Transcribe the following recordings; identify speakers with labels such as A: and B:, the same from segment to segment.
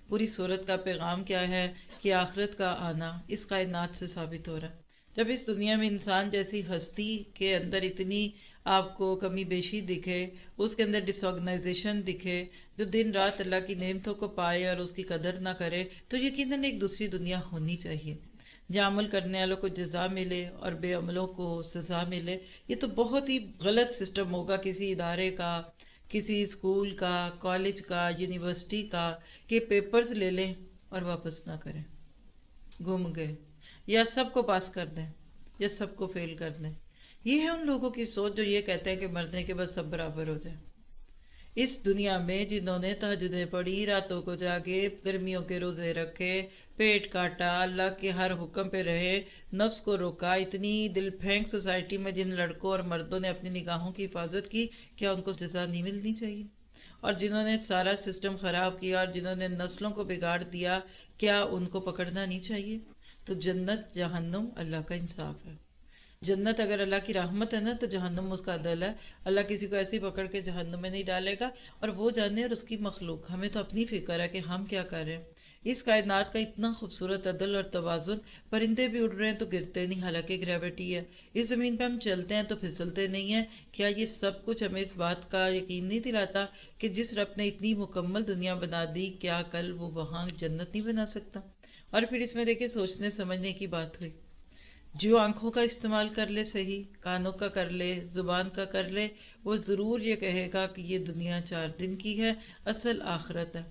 A: پوری صورت کا پیغام کیا ہے کہ آخرت کا آنا اس کائنات سے ثابت ہو رہا ہے. جب اس دنیا میں انسان جیسی ہستی کے اندر اتنی آپ کو کمی بیشی دکھے، اس کے اندر ڈس آرگنائزیشن دکھے، جو دن رات اللہ کی نعمتوں کو پائے اور اس کی قدر نہ کرے، تو یقیناً ایک دوسری دنیا ہونی چاہیے جہاں عمل کرنے والوں کو جزا ملے اور بے عملوں کو سزا ملے. یہ تو بہت ہی غلط سسٹم ہوگا کسی ادارے کا، کسی اسکول کا، کالج کا، یونیورسٹی کا، کہ پیپرز لے لیں اور واپس نہ کریں، گم گئے، یا سب کو پاس کر دیں یا سب کو فیل کر دیں. یہ ہے ان لوگوں کی سوچ جو یہ کہتے ہیں کہ مرنے کے بعد سب برابر ہو جائیں. اس دنیا میں جنہوں نے تہجدیں پڑھی، راتوں کو جاگے، گرمیوں کے روزے رکھے، پیٹ کاٹا، اللہ کے ہر حکم پہ رہے، نفس کو روکا، اتنی دل پھینک سوسائٹی میں جن لڑکوں اور مردوں نے اپنی نگاہوں کی حفاظت کی، کیا ان کو جزا نہیں ملنی چاہیے؟ اور جنہوں نے سارا سسٹم خراب کیا اور جنہوں نے نسلوں کو بگاڑ دیا، کیا ان کو پکڑنا نہیں چاہیے؟ تو جنت جہنم اللہ کا انصاف ہے. جنت اگر اللہ کی رحمت ہے نا، تو جہنم اس کا عدل ہے. اللہ کسی کو ایسے پکڑ کے جہنم میں نہیں ڈالے گا، اور وہ جانے اور اس کی مخلوق. ہمیں تو اپنی فکر ہے کہ ہم کیا کر رہے ہیں. اس کائنات کا اتنا خوبصورت عدل اور توازن، پرندے بھی اڑ رہے ہیں تو گرتے نہیں، حالانکہ گریوٹی ہے. اس زمین پہ ہم چلتے ہیں تو پھسلتے نہیں ہیں. کیا یہ سب کچھ ہمیں اس بات کا یقین نہیں دلاتا کہ جس رب نے اتنی مکمل دنیا بنا دی، کیا کل وہ وہاں جنت نہیں بنا سکتا؟ اور پھر اس میں دیکھیں سوچنے سمجھنے کی بات ہوئی. جو آنکھوں کا استعمال کر لے صحیح، کانوں کا کر لے، زبان کا کر لے، وہ ضرور یہ کہے گا کہ یہ دنیا 4 دن کی ہے، اصل آخرت ہے.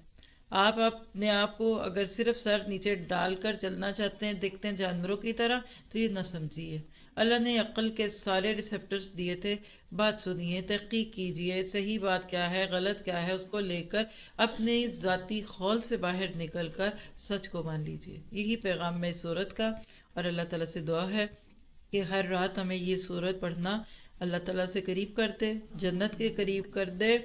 A: آپ اپنے آپ کو اگر صرف سر نیچے ڈال کر چلنا چاہتے ہیں، دیکھتے ہیں جانوروں کی طرح، تو یہ نہ سمجھیے. اللہ نے عقل کے سارے ریسپٹرز دیے تھے. بات سنیے، تحقیق کیجئے، صحیح بات کیا ہے، غلط کیا ہے، اس کو لے کر اپنے ذاتی خول سے باہر نکل کر سچ کو مان لیجئے. یہی پیغام میں اس صورت کا. اور اللہ تعالیٰ سے دعا ہے کہ ہر رات ہمیں یہ سورت پڑھنا اللہ تعالیٰ سے قریب کر دے، جنت کے قریب کر دے.